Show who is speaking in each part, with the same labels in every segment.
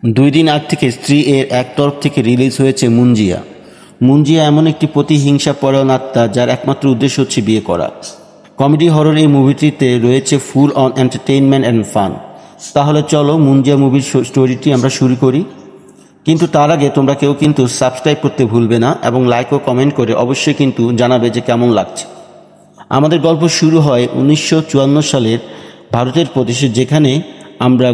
Speaker 1: দুই দিন আগ থেকে স্ত্রী এর এক তরফ থেকে রিলিজ হয়েছে মুঞ্জিয়া। মুঞ্জিয়া এমন একটি প্রতিহিংসা পরায়ণ আত্মা যার একমাত্র উদ্দেশ্য হচ্ছে বিয়ে করা। কমেডি হরর এই মুভিটিতে রয়েছে full on entertainment and fun. তাহলে চলো মুঞ্জিয়া মুভির স্টোরিটি আমরা শুরু করি। কিন্তু তার আগে তোমরা কেউ কিন্তু সাবস্ক্রাইব করতে ভুলবে না এবং লাইক ও কমেন্ট করে অবশ্যই কিন্তু জানাবে যে কেমন লাগছে। আমাদের গল্প শুরু হয় 1954 সালের ভারতের প্রদেশে, যেখানে আমরা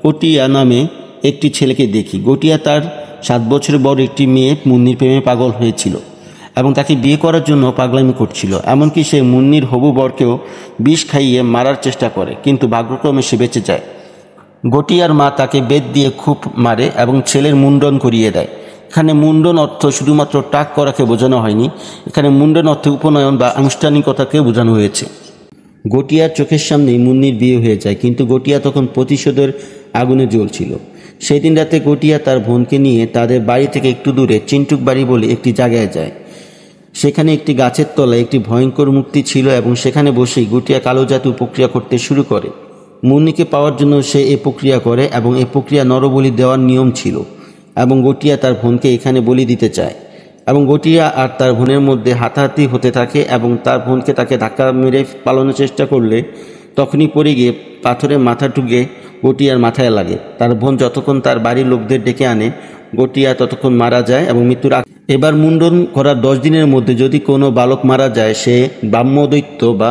Speaker 1: গটিয়া নামে একটি ছেলেকে দেখি। গটিয়া তার 7 বছরের বড় একটি মেয়ে মুন্নির প্রেমে পাগল হয়েছিল এবং তাকে বিয়ে করার জন্য পাগলামি করছিল। এমনকি সে মুন্নির হবু বরকেও বিষ খাইয়ে মারার চেষ্টা করে, কিন্তু ভাগ্যক্রমে সে বেঁচে যায়। গটিয়ার মা তাকে বেত দিয়ে খুব মারে এবং ছেলের মুন্ডন করিয়ে দেয়। এখানে মুন্ডন অর্থ শুধুমাত্র টাক করাকে বোঝানো হয়নি, এখানে মুন্ডন অর্থে উপনয়ন বা আনুষ্ঠানিকতাকে বোঝানো হয়েছে। গটিয়ার চোখের সামনেই মুন্নির বিয়ে হয়ে যায়, কিন্তু গটিয়া তখন প্রতিশোধের আগুনে জ্বলছিল। সেই দিন রাতে গটিয়া তার বোনকে নিয়ে তাদের বাড়ি থেকে একটু দূরে চিন্টুক বাড়ি বলে একটি জায়গায় যায়। সেখানে একটি গাছের তলায় একটি ভয়ঙ্কর মূর্তি ছিল এবং সেখানে বসেই গটিয়া কালো জাদু প্রক্রিয়া করতে শুরু করে। মুন্নিকে পাওয়ার জন্য সে এ প্রক্রিয়া করে এবং এ প্রক্রিয়া নরবলি দেওয়ার নিয়ম ছিল এবং গটিয়া তার বোনকে এখানে বলি দিতে চায় এবং গটিয়া আর তার বোনের মধ্যে হাতাহাতি হতে থাকে এবং তার বোনকে তাকে ধাক্কা মেরে পালানোর চেষ্টা করলে তখনই পড়ে গিয়ে পাথরের মাথা ঠুকে গটিয়ার মাথায় লাগে। তার বোন যতক্ষণ তার বাড়ির লোকদের ডেকে আনে, গটিয়া ততক্ষণ মারা যায় এবং মৃত্যুর আগে। এবার মুন্ডন করার 10 দিনের মধ্যে যদি কোনো বালক মারা যায়, সে ব্রাহ্মদৈত্য বা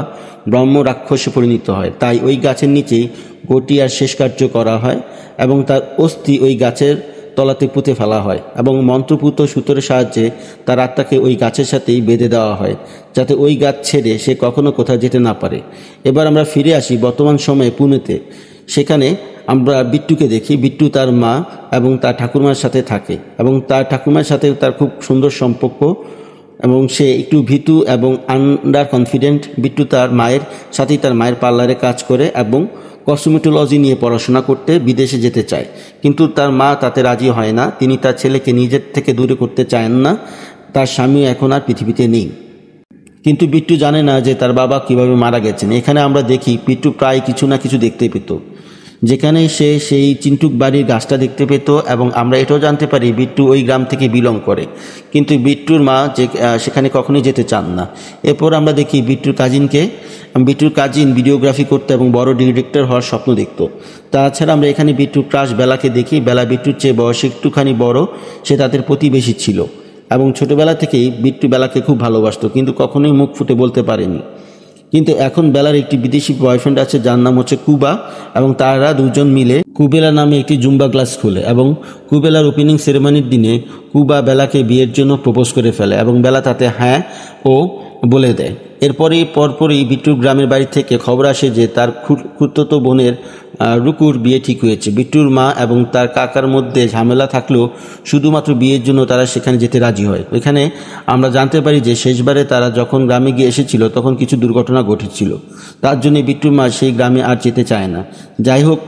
Speaker 1: ব্রহ্ম রাক্ষসে পরিণত হয়। তাই ওই গাছের নিচেই গটিয়ার শেষ কার্য করা হয় এবং তার অস্থি ওই গাছের তলাতে পুঁতে ফেলা হয় এবং মন্ত্রপুত সূত্রের সাহায্যে তার আত্মাকে ওই গাছের সাথেই বেঁধে দেওয়া হয়, যাতে ওই গাছ ছেড়ে সে কখনো কোথাও যেতে না পারে। এবার আমরা ফিরে আসি বর্তমান সময়ে পুনেতে। সেখানে আমরা বিট্টুকে দেখি। বিট্টু তার মা এবং তার ঠাকুরমার সাথে থাকে এবং তার ঠাকুরমার সাথে তার খুব সুন্দর সম্পর্ক এবং সে একটু ভীতু এবং আন্ডার কনফিডেন্ট। বিট্টু তার মায়ের সাথেই তার মায়ের পার্লারে কাজ করে এবং কসমেটোলজি নিয়ে পড়াশোনা করতে বিদেশে যেতে চায়, কিন্তু তার মা তাতে রাজি হয় না। তিনি তার ছেলেকে নিজের থেকে দূরে করতে চান না। তার স্বামী এখন আর পৃথিবীতে নেই, কিন্তু বিট্টু জানে না যে তার বাবা কিভাবে মারা গেছেন। এখানে আমরা দেখি বিট্টু প্রায় কিছু না কিছু দেখতে পেত, যেখানে সে সেই চিন্টুক বাড়ির গাছটা দেখতে পেত এবং আমরা এটাও জানতে পারি বিট্টু ওই গ্রাম থেকে বিলং করে, কিন্তু বিট্টুর মা যে সেখানে কখনোই যেতে চান না। এরপর আমরা দেখি বিট্টুর কাজিন ভিডিওগ্রাফি করতে এবং বড় ডিরেক্টর হওয়ার স্বপ্ন দেখত। তাছাড়া আমরা এখানে বিট্টুর ক্রাশ বেলাকে দেখি। বেলা বিট্টুর চেয়ে বয়সে একটুখানি বড়, সে তাদের প্রতিবেশী ছিল এবং ছোটবেলা থেকেই বিট্টু বেলাকে খুব ভালোবাসত, কিন্তু কখনোই মুখ ফুটে বলতে পারেনি। কিন্তু এখন বেলার একটি বিদেশি বয়ফ্রেন্ড আছে যার নাম হচ্ছে কুবা এবং তারা দুজন মিলে কুবেলা নামে একটি জুম্বা ক্লাস খোলে এবং কুবেলার ওপেনিং সেরেমনির দিনে কুবা বেলাকে বিয়ের জন্য প্রপোজ করে ফেলে এবং বেলা তাতে হ্যাঁ ও বলে দেয়। পরপরই বিট্টুর গ্রামের বাড়ি থেকে খবর আসে যে তার খুড়তো বোনের রুকুর বিয়ে ঠিক হয়েছে। বিট্টুর মা এবং তার কাকার মধ্যে ঝামেলা থাকলেও শুধুমাত্র বিয়ের জন্য তারা সেখানে যেতে রাজি হয়। এখানে আমরা জানতে পারি যে শেষবারে তারা যখন গ্রামে গিয়ে এসেছিল তখন কিছু দুর্ঘটনা ঘটেছিল, তার জন্য বিট্টুর মা সেই গ্রামে আর যেতে চায় না। যাই হোক,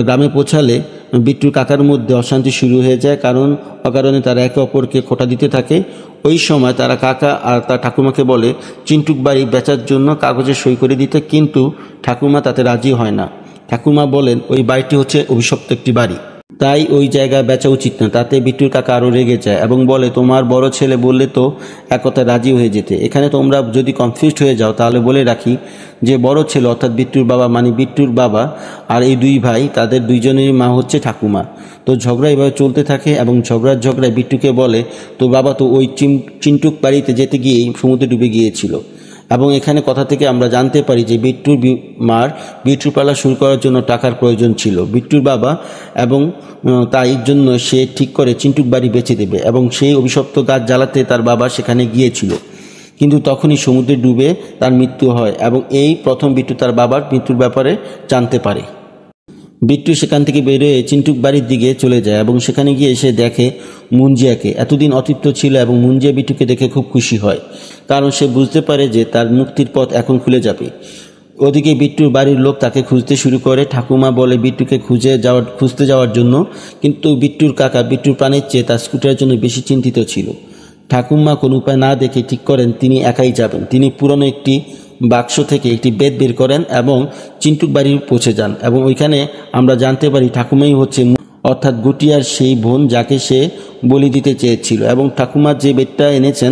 Speaker 1: গ্রামে পৌঁছালে বিট্টুর কাকার মধ্যে অশান্তি শুরু হয়ে যায়, কারণ অকারণে তারা একে অপরকে খোঁটা দিতে থাকে। ওই সময় তারা কাকা আর তার ঠাকুমাকে বলে চিন্টুক বাড়ি বেচার জন্য কাগজে সই করে দিতে, কিন্তু ঠাকুমা তাতে রাজি হয় না। ঠাকুমা বলেন ওই বাড়িটি হচ্ছে অভিশপ্ত একটি বাড়ি, তাই ওই জায়গা বেচা উচিত না। তাতে বিট্টুর কাকা আরও রেগে যায় এবং বলে তোমার বড় ছেলে বললে তো এক কথায় রাজি হয়ে যেতে। এখানে তোমরা যদি কনফিউজড হয়ে যাও তাহলে বলে রাখি যে বড় ছেলে অর্থাৎ বিট্টুর বাবা মানে বিট্টুর বাবা আর এই দুই ভাই, তাদের দুইজনেরই মা হচ্ছে ঠাকুমা। তো ঝগড়া এভাবে চলতে থাকে এবং ঝগড়ায় বিট্টুকে বলে তো বাবা তো ওই চিন্টুক বাড়িতে যেতে গিয়েই সমুদ্রে ডুবে গিয়েছিল। এবং এখানে কথা থেকে আমরা জানতে পারি যে বিট্টুর মার বিট্টুর পালা শুরু করার জন্য টাকার প্রয়োজন ছিল বিট্টুর বাবা, এবং তাই জন্য সে ঠিক করে চিন্টুক বাড়ি বেচে দেবে এবং সেই অভিশপ্ত গাছ জ্বালাতে তার বাবা সেখানে গিয়েছিল, কিন্তু তখনই সমুদ্রে ডুবে তার মৃত্যু হয় এবং এই প্রথম বিট্টু তার বাবার মৃত্যুর ব্যাপারে জানতে পারে। বিট্টু সেখান থেকে বেরোয় চিন্টুক বাড়ির দিকে চলে যায় এবং সেখানে গিয়ে এসে দেখে মুঞ্জিয়াকে। এতদিন অতৃপ্ত ছিল এবং মুঞ্জিয়া বিট্টুকে দেখে খুব খুশি হয়, কারণ সে বুঝতে পারে যে তার মুক্তির পথ এখন খুলে যাবে। ওদিকে বিট্টুর বাড়ির লোক তাকে খুঁজতে শুরু করে। ঠাকুমা বলে বিট্টুকে খুঁজতে যাওয়ার জন্য, কিন্তু বিট্টুর কাকা বিট্টুর প্রাণের চেয়ে তার স্কুটারের জন্য বেশি চিন্তিত ছিল। ঠাকুমা কোনো উপায় না দেখে ঠিক করেন তিনি একাই যাবেন। তিনি পুরনো একটি বাক্স থেকে একটি বেদ বের করেন এবং চিন্টুক বাড়ি পৌঁছে যান এবং ওইখানে আমরা জানতে পারি ঠাকুমাই হচ্ছে অর্থাৎ গুটিয়ার সেই বোন যাকে সে বলি দিতে চেয়েছিল। এবং ঠাকুমা যে বেতটা এনেছেন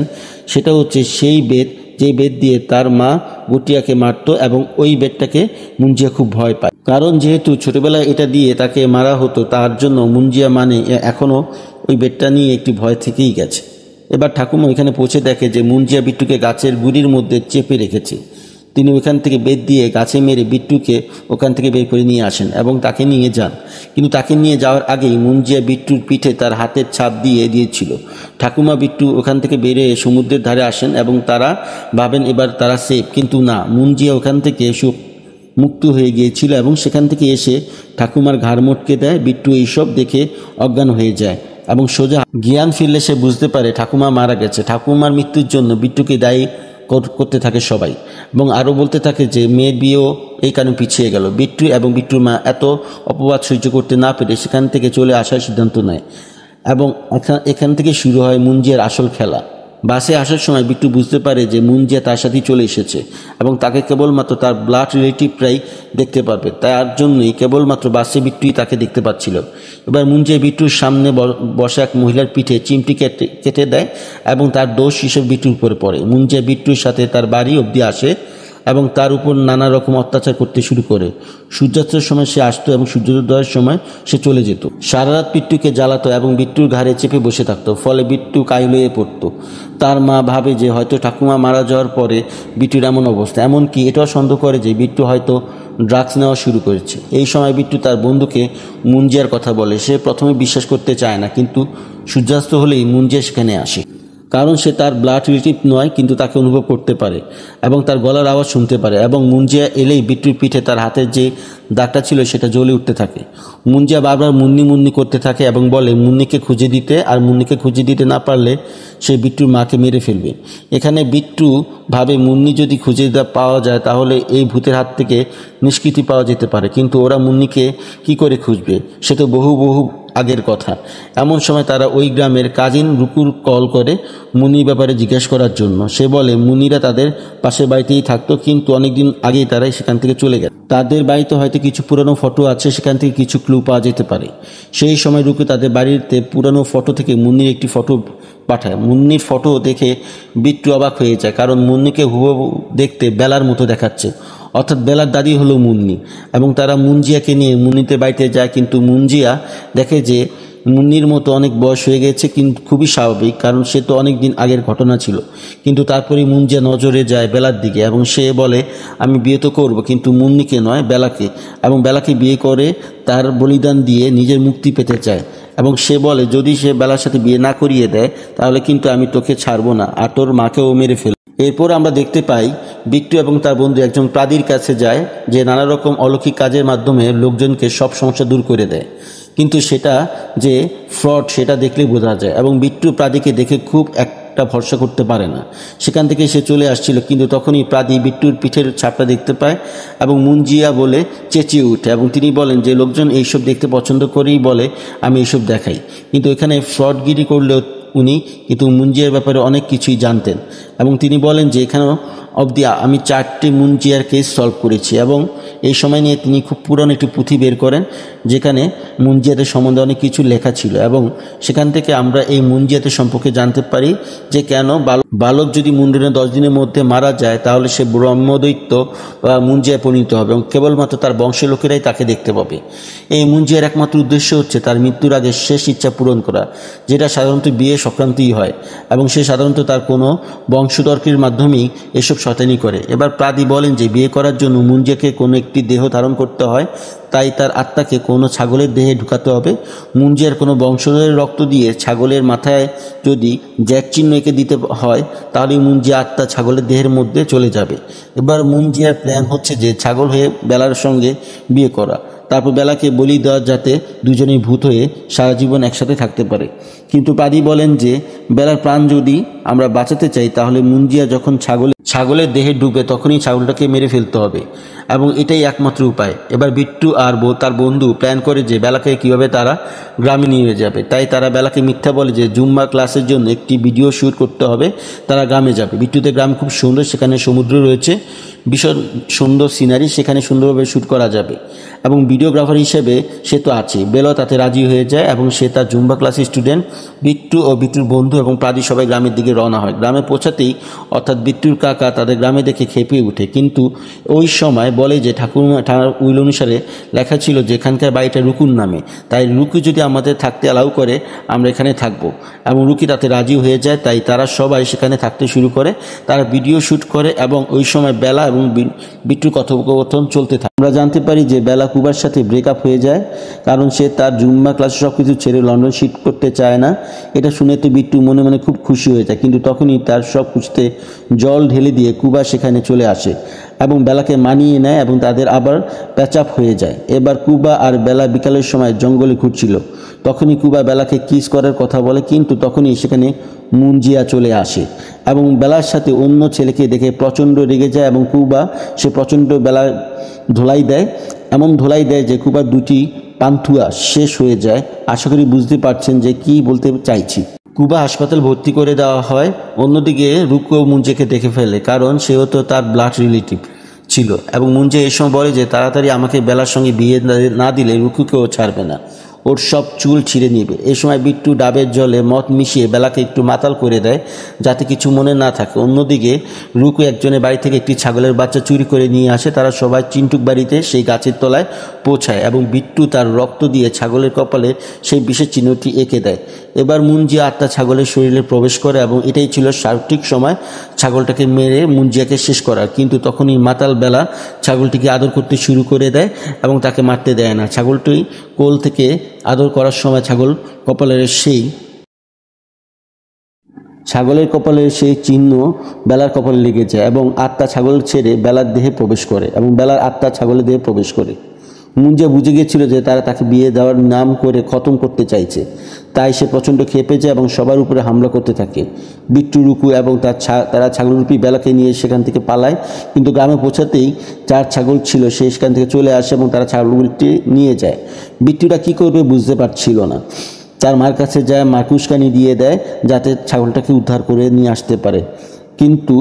Speaker 1: সেটা হচ্ছে সেই বেত যে বেত দিয়ে তার মা গুটিয়াকে মারত, এবং ওই বেতটাকে মুঞ্জিয়া খুব ভয় পায়। কারণ যেহেতু ছোটবেলায় এটা দিয়ে তাকে মারা হতো, তার জন্য মুঞ্জিয়া মানে এখনও ওই বেতটা নিয়ে একটি ভয় থেকেই গেছে। এবার ঠাকুমা ওইখানে পৌঁছে দেখে যে মুঞ্জিয়া বিট্টুকে গাছের গুড়ির মধ্যে চেপে রেখেছে। তিনি ওইখান থেকে বেত দিয়ে গাছে মেরে বিট্টুকে ওখান থেকে বের করে নিয়ে আসেন এবং তাকে নিয়ে যান। কিন্তু তাকে নিয়ে যাওয়ার আগেই মুঞ্জিয়া বিট্টুর পিঠে তার হাতের ছাপ দিয়েছিল। ঠাকুমা বিট্টু ওখান থেকে বেরিয়ে সমুদ্রের ধারে আসেন এবং তারা ভাবেন এবার তারা সেফ, কিন্তু না, মুঞ্জিয়া ওখান থেকে মুক্ত হয়ে গিয়েছিল এবং সেখান থেকে এসে ঠাকুমার ঘাড় মটকে দেয়। বিট্টু এইসব দেখে অজ্ঞান হয়ে যায় এবং সোজা জ্ঞান ফিরলে সে বুঝতে পারে ঠাকুমা মারা গেছে। ঠাকুমার মৃত্যুর জন্য বিট্টুকে দায়ী করতে থাকে সবাই, এবং আরও বলতে থাকে যে মেয়ের বিয়েও এই কারণে পিছিয়ে গেল। বিট্টু এবং বিট্টুর মা এত অপবাদ সহ্য করতে না পেরে সেখান থেকে চলে আসার সিদ্ধান্ত নেয়, এবং এখান থেকে শুরু হয় মুঞ্জিয়ার আসল খেলা। বাসে আসার সময় বিট্টু বুঝতে পারে যে মুঞ্জিয়া তার সাথেই চলে এসেছে এবং তাকে কেবলমাত্র তার ব্লাড রিলেটিভরাই দেখতে পারবে, তার জন্যই কেবলমাত্র বাসে বিট্টুই তাকে দেখতে পাচ্ছিল। এবার মুঞ্জিয়া বিট্টুর সামনে বসা এক মহিলার পিঠে চিমটি কেটে দেয় এবং তার দোষ হিসেবে বিট্টুর উপরে পড়ে। মুঞ্জিয়া বিট্টুর সাথে তার বাড়ি অবধি আসে এবং তার উপর নানা রকম অত্যাচার করতে শুরু করে। সূর্যাস্তের সময় সে আসতো এবং সূর্যোদয়ের সময় সে চলে যেত। সারা রাত বিট্টুকে জ্বালাতো এবং বিট্টুর ঘাড়ে চেপে বসে থাকতো, ফলে বিট্টু কাইল হয়ে পড়তো। তার মা ভাবে যে হয়তো ঠাকুমা মারা যাওয়ার পরে বিট্টুর এমন অবস্থা, এমনকি এটাও সন্দেহ করে যে বিট্টু হয়তো ড্রাগস নেওয়া শুরু করেছে। এই সময় বিট্টু তার বন্ধুকে মুঞ্জিয়ার কথা বলে। সে প্রথমে বিশ্বাস করতে চায় না, কিন্তু সূর্যাস্ত হলেই মুঞ্জিয়া সেখানে আসে। কারণ সে তার ব্লাড রিলেটিভ নয়, কিন্তু তাকে অনুভব করতে পারে এবং তার গলার আওয়াজ শুনতে পারে। এবং মুঞ্জিয়া এলেই বিট্টুর পিঠে তার হাতের যে দাগটা ছিল সেটা জ্বলে উঠতে থাকে। মুঞ্জিয়া বারবার মুন্নি করতে থাকে এবং বলে মুন্নিকে খুঁজে দিতে, আর মুন্নিকে খুঁজে দিতে না পারলে সে বিট্টুর মাকে মেরে ফেলবে। এখানে বিট্টু ভাবে মুন্নি যদি খুঁজে পাওয়া যায় তাহলে এই ভূতের হাত থেকে নিষ্কৃতি পাওয়া যেতে পারে, কিন্তু ওরা মুন্নিকে কি করে খুঁজবে, সে তো বহু আগের কথা। এমন সময় তারা ওই গ্রামের কাজিন রুকুর কল করে মুনির ব্যাপারে জিজ্ঞেস করার জন্য। সে বলে মুনিরা তাদের পাশের বাড়িতেই থাকতো, কিন্তু অনেকদিন আগেই তারাই সেখান থেকে চলে গেছে। তাদের বাড়িতে হয়তো কিছু পুরানো ফটো আছে, সেখান থেকে কিছু ক্লু পাওয়া যেতে পারে। সেই সময় রুকু তাদের বাড়িতে পুরানো ফটো থেকে মুন্নির একটি ফটো পাঠায়। মুন্নির ফটো দেখে বিট্টু অবাক হয়ে যায়, কারণ মুন্নিকে হুবহু দেখতে বেলার মতো দেখাচ্ছে, অর্থাৎ বেলার দাদি হলো মুন্নি। এবং তারা মুঞ্জিয়াকে নিয়ে মুন্নিতে বাড়িতে যায়, কিন্তু মুঞ্জিয়া দেখে যে মুন্নির মতো অনেক বয়স হয়ে গেছে, কিন্তু খুবই স্বাভাবিক, কারণ সে তো অনেক দিন আগের ঘটনা ছিল। কিন্তু তারপরেই মুঞ্জিয়া নজরে যায় বেলার দিকে এবং সে বলে আমি বিয়ে তো করবো, কিন্তু মুন্নিকে নয়, বেলাকে। এবং বেলাকে বিয়ে করে তার বলিদান দিয়ে নিজের মুক্তি পেতে চায়। এবং সে বলে যদি সে বেলার সাথে বিয়ে না করিয়ে দেয় তাহলে কিন্তু আমি তোকে ছাড়বো না, আর তোর মাকেও মেরে ফেলবো। এরপর আমরা দেখতে পাই বিট্টু এবং তার বন্ধু একজন প্রাদীর কাছে যায়, যে নানা রকম অলৌকিক কাজের মাধ্যমে লোকজনকে সব সমস্যা দূর করে দেয়, কিন্তু সেটা যে ফ্রড সেটা দেখলেই বোঝা যায়। এবং বিট্টু প্রাদীকে দেখে খুব একটা ভরসা করতে পারে না। সেখান থেকে সে চলে আসছিল, কিন্তু তখনই প্রাদী বিট্টুর পিঠের ছাপটা দেখতে পায় এবং মুঞ্জিয়া বলে চেঁচিয়ে উঠে, এবং তিনি বলেন যে লোকজন এইসব দেখতে পছন্দ করেই বলে আমি এইসব দেখাই। কিন্তু এখানে ফ্রডগিরি করলেও উনি কিন্তু মুঞ্জিয়ার ব্যাপারে অনেক কিছুই জানতেন, এবং তিনি বলেন যে এখানেও অবধি আমি 4টি মুঞ্জিয়ার কেস সলভ করেছি। এবং এই সময় নিয়ে তিনি খুব পুরনো একটি পুঁথি বের করেন, যেখানে মুঞ্জিয়াদের সম্বন্ধে অনেক কিছু লেখা ছিল, এবং সেখান থেকে আমরা এই মুঞ্জিয়াদের সম্পর্কে জানতে পারি যে কেন বালক যদি মুন্ডনের 10 দিনের মধ্যে মারা যায় তাহলে সে ব্রহ্মদৈত্য বা মুঞ্জিয়ায় পরিণত হবে এবং কেবলমাত্র তার বংশের লোকেরাই তাকে দেখতে পাবে। এই মুঞ্জিয়ার একমাত্র উদ্দেশ্য হচ্ছে তার মৃত্যুর আগে শেষ ইচ্ছা পূরণ করা, যেটা সাধারণত বিয়ে সংক্রান্তই হয়, এবং সে সাধারণত তার কোনো বংশধরকের মাধ্যমেই এসব শয়তানি করে। এবার প্রাদী বলেন যে বিয়ে করার জন্য মুঞ্জিয়াকে কোনো একটি দেহ ধারণ করতে হয়, তাই তার আত্মাকে কোনো ছাগলের দেহে ঢুকাতে হবে। মুঞ্জিয়ার কোনো বংশধরের রক্ত দিয়ে ছাগলের মাথায় যদি জ্যাক চিহ্ন এঁকে দিতে হয় তাহলে মুঞ্জিয়া আত্মা ছাগলের দেহের মধ্যে চলে যাবে। এবার মুঞ্জিয়ার প্ল্যান হচ্ছে যে ছাগল হয়ে বেলার সঙ্গে বিয়ে করা, তারপর বেলাকে বলি দেওয়া, যাতে দুজনেই ভূত হয়ে সারা জীবন একসাথে থাকতে পারে। কিন্তু প্রাদী বলেন যে বেলার প্রাণ যদি আমরা বাঁচাতে চাই তাহলে মুঞ্জিয়া যখন ছাগলের দেহে ডুবে তখনই ছাগলটাকে মেরে ফেলতে হবে, এবং এটাই একমাত্র উপায়। এবার বিট্টু আর তার বন্ধু প্ল্যান করে যে বেলাকে কিভাবে তারা গ্রামে নিয়ে যাবে। তাই তারা বেলাকে মিথ্যা বলে যে জুম্মা ক্লাসের জন্য একটি ভিডিও শ্যুট করতে হবে, তারা গ্রামে যাবে। বিট্টুদের গ্রাম খুব সুন্দর, সেখানে সমুদ্র রয়েছে। ভীষণ সুন্দর সিনারি, সেখানে সুন্দরভাবে শ্যুট করা যাবে এবং ভিডিওগ্রাফার হিসেবে সে তো আছে। বেলাও তাতে রাজি হয়ে যায় এবং সে তার জুম্বা ক্লাসের স্টুডেন্ট বিট্টু ও বিট্টুর বন্ধু এবং প্রাদি সবাই গ্রামের দিকে রওনা হয়। গ্রামে পৌঁছাতেই অর্থাৎ বিট্টুর কাকা তাদের গ্রামে দেখে খেপে ওঠে, কিন্তু ওই সময় বলে যে ঠাকুরমা উইল অনুসারে লেখা ছিল যে এখানকার বাড়িটা রুকুর নামে, তাই রুকু যদি আমাদের থাকতে অ্যালাউ করে আমরা এখানে থাকবো, এবং রুকি তাতে রাজি হয়ে যায়। তাই তারা সবাই সেখানে থাকতে শুরু করে, তারা ভিডিও শ্যুট করে এবং ওই সময় বেলা এবং বিট্টুর কথোপকথন চলতে থাকে। আমরা জানতে পারি যে বেলা কুবার সাথে ব্রেকআপ হয়ে যায়, কারণ সে তার জুম্মা ক্লাসে সব কিছু ছেড়ে লন্ডন শিফট করতে চায় না। এটা শুনে তো বিট্টু মনে মনে খুব খুশি হয়ে যায়, কিন্তু তখনই তার সব কিছুতে জল ঢেলে দিয়ে কুবা সেখানে চলে আসে এবং বেলাকে মানিয়ে নেয় এবং তাদের আবার প্যাচআপ হয়ে যায়। এবার কুবা আর বেলা বিকালের সময় জঙ্গলে ঘুরছিল, তখনই কুবা বেলাকে কিস করার কথা বলে, কিন্তু তখনই সেখানে মুঞ্জিয়া চলে আসে এবং বেলার সাথে অন্য ছেলেকে দেখে প্রচণ্ড রেগে যায় এবং কুবা সে প্রচণ্ড বেলা ধোলাই দেয়, এমন ধোলাই দেয় যে কুবার দুটি পান্থুয়া শেষ হয়ে যায়। আশা করি বুঝতে পারছেন যে কি বলতে চাইছি। কুবা হাসপাতাল ভর্তি করে দেওয়া হয়। অন্যদিকে রুকু মুঞ্জেকে দেখে ফেলে, কারণ সেও তো তার ব্লাড রিলেটিভ ছিল এবং মুঞ্জে এই সময় বলে যে তাড়াতাড়ি আমাকে বেলার সঙ্গে বিয়ে না দিলে রুকুকেও ছাড়বে না, ওর সব চুল ছিঁড়ে নেবে। এই সময় বিট্টু ডাবের জলে মদ মিশিয়ে বেলাকে একটু মাতাল করে দেয় যাতে কিছু মনে না থাকে। অন্যদিকে রুকু একজনের বাড়ি থেকে একটি ছাগলের বাচ্চা চুরি করে নিয়ে আসে। তারা সবাই চিন্টুক বাড়িতে সেই গাছের তলায় পৌঁছায় এবং বিট্টু তার রক্ত দিয়ে ছাগলের কপালে সেই বিশেষ চিহ্নটি এঁকে দেয়। এবার মুঞ্জিয়া আত্মা ছাগলের শরীরে প্রবেশ করে এবং এটাই ছিল সঠিক সময় ছাগলটাকে মেরে মুঞ্জিয়াকে শেষ করার। কিন্তু তখনই মাতাল বেলা ছাগলটিকে আদর করতে শুরু করে দেয় এবং তাকে মারতে দেয় না। ছাগলটি কোল থেকে আদর করার সময় ছাগলের কপালের সেই চিহ্ন বেলার কপালে লেগে যায় এবং আত্মা ছাগল ছেড়ে বেলার দেহে প্রবেশ করে এবং বেলার আত্মা ছাগলের দেহে প্রবেশ করে। মুঞ্জিয়া বুঝে গিয়েছিল যে তারা তাকে বিয়ে দেওয়ার নাম করে খতম করতে চাইছে, তাই সে প্রচণ্ড খেপে যায় এবং সবার উপরে হামলা করতে থাকে। বিট্টু, রুকু এবং তারা ছাগলরূপী বেলাকে নিয়ে সেখান থেকে পালায়, কিন্তু গ্রামে পৌঁছাতেই যার ছাগল ছিল সে সেখান থেকে চলে আসে এবং তারা ছাগলগুলিটি নিয়ে যায়। বিট্টুটা কী করবে বুঝতে পারছিল না, তার মার কাছে যায়, মাকে উস্কানি দিয়ে দেয় যাতে ছাগলটাকে উদ্ধার করে নিয়ে আসতে পারে। কিন্তু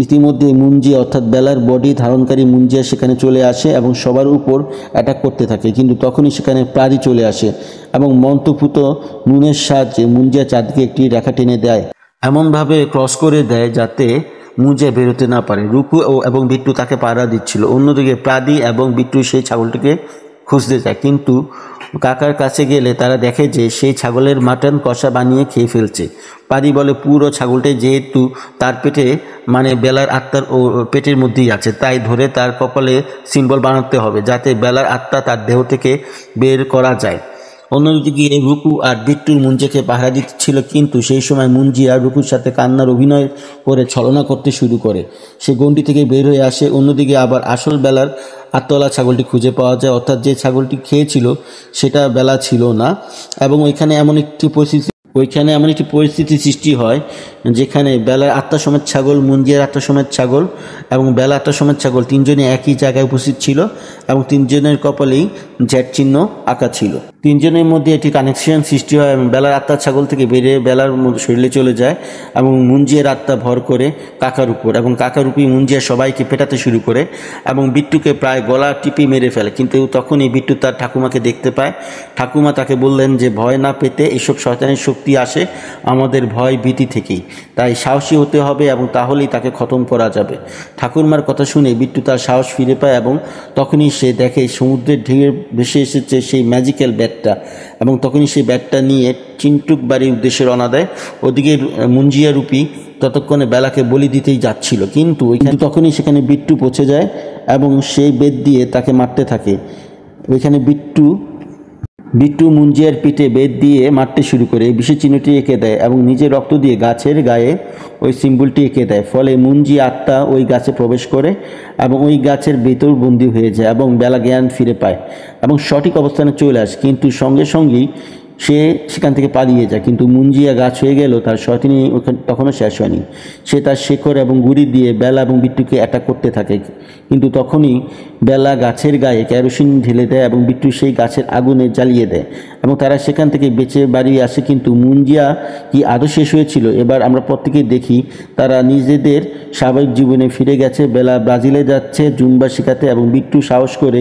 Speaker 1: ইতিমধ্যে মুঞ্জিয়া অর্থাৎ বেলার বডি ধারণকারী মুঞ্জিয়া সেখানে চলে আসে এবং সবার উপর অ্যাটাক করতে থাকে। কিন্তু তখনই সেখানে প্রাদি চলে আসে এবং মন্ত্রপুত নুনের সাহায্যে মুঞ্জিয়া চাঁদকে একটি রেখা টেনে দেয়, এমনভাবে ক্রস করে দেয় যাতে মুঞ্জিয়া বেরোতে না পারে। রুকু এবং বিট্টু তাকে পাহারা দিচ্ছিল। অন্যদিকে প্রাদি এবং বিট্টু সেই ছাগলটিকে খুঁজতে যায়, কিন্তু কাকার কাছে গেলে তারা দেখে যে সেই ছাগলের মাটন কষা বানিয়ে খেয়ে ফেলছে। পাদি বলে পুরো ছাগলটাই যেহেতু তার পেটে বেলার আত্মার ও পেটের মধ্যেই আছে, তাই ধরে তার কপালে সিম্বল বানাতে হবে যাতে বেলার আত্মা তার দেহ থেকে বের করা যায়। অন্যদিকে রুকু আর বিট্টুর মুঞ্জিয়াকে পাহারা দিচ্ছিল, কিন্তু সেই সময় মুঞ্জিয়া রুকুর সাথে কান্নার অভিনয় করে ছলনা করতে শুরু করে। সে গণ্ডি থেকে বের হয়ে আসে। অন্যদিকে আবার আসল বেলার আত্মওয়ালা ছাগলটি খুঁজে পাওয়া যায়, অর্থাৎ যে ছাগলটি খেয়েছিল সেটা বেলা ছিল না এবং ওইখানে এমন একটি পরিস্থিতি সৃষ্টি হয় যেখানে বেলার আত্মা সমেত ছাগল, মুঞ্জিয়ার আত্মা সমেত ছাগল এবং বেলা আত্মা সমেত ছাগল তিনজনে একই জায়গায় উপস্থিত ছিল এবং তিনজনের কপালেই জ্যাট চিহ্ন আঁকা ছিল। তিনজনের মধ্যে একটি কানেকশন সৃষ্টি হয় এবং বেলার আত্মা ছাগল থেকে বেরিয়ে বেলার শরীরে চলে যায় এবং মুঞ্জিয়ার আত্মা ভর করে কাকার উপর এবং কাকার উপরই মুঞ্জিয়া সবাইকে পেটাতে শুরু করে এবং বিট্টুকে প্রায় গলা টিপে মেরে ফেলে। কিন্তু তখনই বিট্টু তার ঠাকুমাকে দেখতে পায়। ঠাকুমা তাকে বললেন যে ভয় না পেতে, এসব শয়তানের শক্তি আসে আমাদের ভয় ভীতি থেকেই, তাই সাহসী হতে হবে এবং তাহলেই তাকে খতম করা যাবে। ঠাকুরমার কথা শুনে বিট্টু তার সাহস ফিরে পায় এবং তখনই সে দেখে সমুদ্রের ঢেউয়ে ভেসে এসেছে সেই ম্যাজিক্যাল ব্যাটটা এবং তখনই সেই ব্যাটটা নিয়ে চিন্টুক বাড়ির উদ্দেশ্যে রওনা দেয়। ওদিকে মুঞ্জিয়া রূপী ততক্ষণে বেলাকে বলি দিতেই যাচ্ছিল, কিন্তু তখনই সেখানে বিট্টু পৌঁছে যায় এবং সেই বেত দিয়ে তাকে মারতে থাকে। ওইখানে বিট্টু মুঞ্জিয়ার পিঠে বেত দিয়ে মারতে শুরু করে বিশেষ চিহ্নটি এঁকে দেয় এবং নিজের রক্ত দিয়ে গাছের গায়ে ওই সিম্বলটি এঁকে দেয়। ফলে মুঞ্জি আত্মা ওই গাছে প্রবেশ করে এবং ওই গাছের ভেতর বন্দী হয়ে যায় এবং বেলা জ্ঞান ফিরে পায় এবং সঠিক অবস্থানে চলে আসে, কিন্তু সঙ্গে সঙ্গেই সে সেখান থেকে পালিয়ে যায়। কিন্তু মুঞ্জিয়া গাছ হয়ে গেল, তার শয়তানি তখনও শেষ হয়নি। সে তার শেকড় এবং গুড়ি দিয়ে বেলা এবং বিট্টুকে অ্যাটাক করতে থাকে, কিন্তু তখনই বেলা গাছের গায়ে কেরোসিন ঢেলে দেয় এবং বিট্টু সেই গাছের আগুনে জ্বালিয়ে দেয় এবং তারা সেখান থেকে বেঁচে বাড়ি আসে। কিন্তু মুঞ্জিয়া কি আদৌ শেষ হয়েছিল? এবার আমরা প্রত্যেকেই দেখি তারা নিজেদের স্বাভাবিক জীবনে ফিরে গেছে। বেলা ব্রাজিলে যাচ্ছে জুম্বা শেখাতে এবং বিট্টু সাহস করে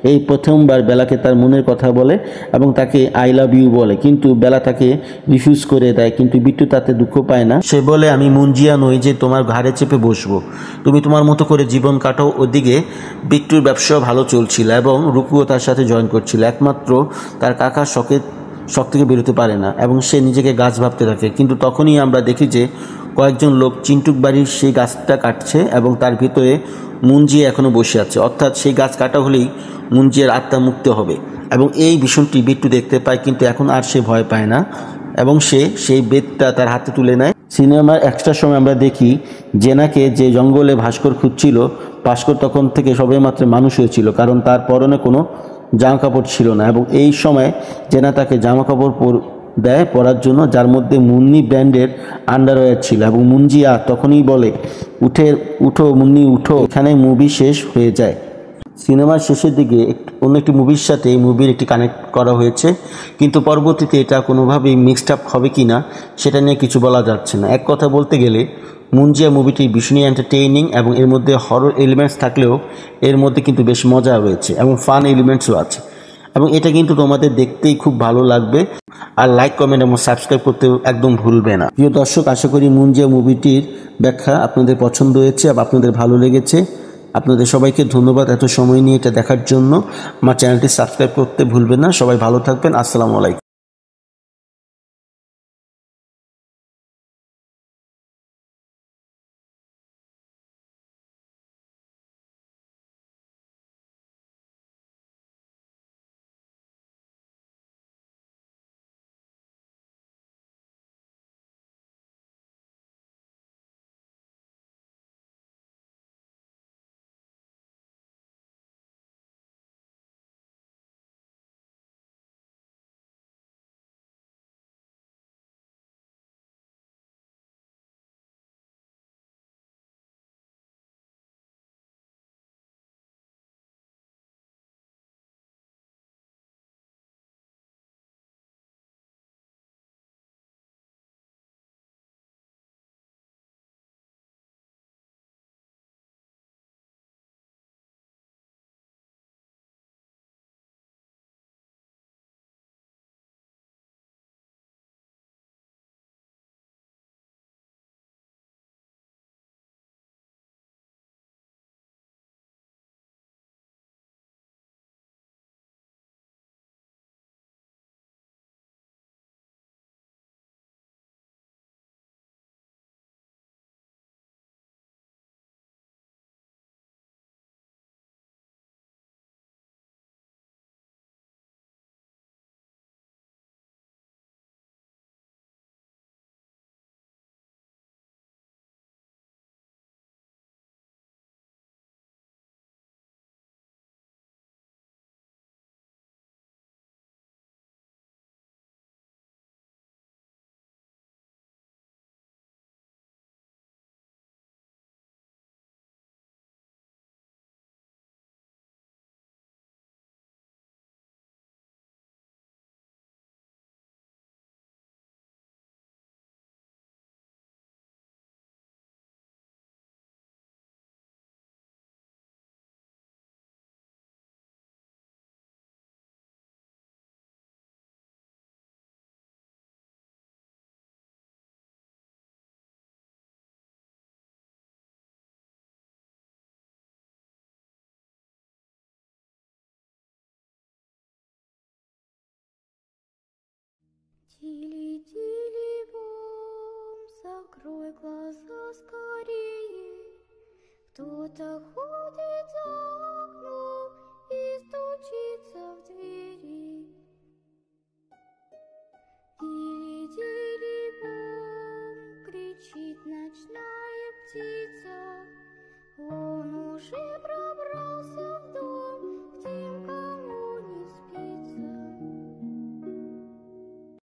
Speaker 1: এই প্রথমবার বেলাকে তার মনের কথা বলে এবং তাকে আই লাভ ইউ বলে, কিন্তু বেলা তাকে রিফিউজ করে দেয়। কিন্তু বিট্টু তাতে দুঃখ পায় না। সে বলে, আমি মুঞ্জিয়া নই যে তোমার ঘাড়ে চেপে বসবো, তুমি তোমার মতো করে জীবন কাটাও। ওদিকে বিট্টুর ব্যবসাও ভালো চলছিল এবং রুকুও তার সাথে জয়েন করছিল। একমাত্র তার কাকা শখ থেকে বেরোতে পারে না এবং সে নিজেকে গাছ ভাবতে থাকে। কিন্তু তখনই আমরা দেখি যে কয়েকজন লোক চিন্টুক বাড়ির সেই গাছটা কাটছে এবং তার ভিতরে মুঞ্জিয়া এখনও বসে আছে। অর্থাৎ সেই গাছ কাটা হলেই মুঞ্জিয়ার আত্মা মুক্ত হবে এবং এই ভীষণটি বিট্টু দেখতে পায়। কিন্তু এখন আর সে ভয় পায় না এবং সে সেই বেতটা তার হাতে তুলে নেয়। সিনেমার এক্সট্রা সময় আমরা দেখি জেনাকে যে জঙ্গলে ভাস্কর খুঁজছিল, ভাস্কর তখন থেকে সবেমাত্র মানুষ হয়েছিল, কারণ তার পরনে কোনো জামা কাপড় ছিল না এবং এই সময় জেনা তাকে জামা কাপড় দেয় পরার জন্য, যার মধ্যে মুন্নি ব্র্যান্ডের আন্ডারওয়্যার ছিল। এবং মুঞ্জিয়া তখনই বলে, উঠো মুন্নি উঠো, এখানে মুভি শেষ হয়ে যায়। সিনেমার শেষের দিকে অন্য একটি মুভির সাথে এই মুভির একটি কানেক্ট করা হয়েছে, কিন্তু পরবর্তীতে এটা কোনোভাবেই মিক্সড আপ হবে কি না সেটা নিয়ে কিছু বলা যাচ্ছে না। এক কথা বলতে গেলে মুঞ্জিয়া মুভিটি ভীষণই এন্টারটেইনিং এবং এর মধ্যে হরর এলিমেন্টস থাকলেও এর মধ্যে কিন্তু বেশ মজা রয়েছে এবং ফান এলিমেন্টসও আছে এবং এটা কিন্তু তোমাদের দেখতেই খুব ভালো লাগবে। আর লাইক, কমেন্ট এবং সাবস্ক্রাইব করতে একদম ভুলবে না। প্রিয় দর্শক, আশা করি মুঞ্জিয়া মুভিটির ব্যাখ্যা আপনাদের পছন্দ হয়েছে এবং আপনাদের ভালো লেগেছে। আপনাদের সবাইকে ধন্যবাদ এত সময় নিয়ে এটা দেখার জন্য। আমার চ্যানেলটি সাবস্ক্রাইব করতে ভুলবেন না। সবাই ভালো থাকবেন। আসসালামু আলাইকুম।
Speaker 2: Тили-тили-бом, закрой глаза скорее. Кто-то ходит за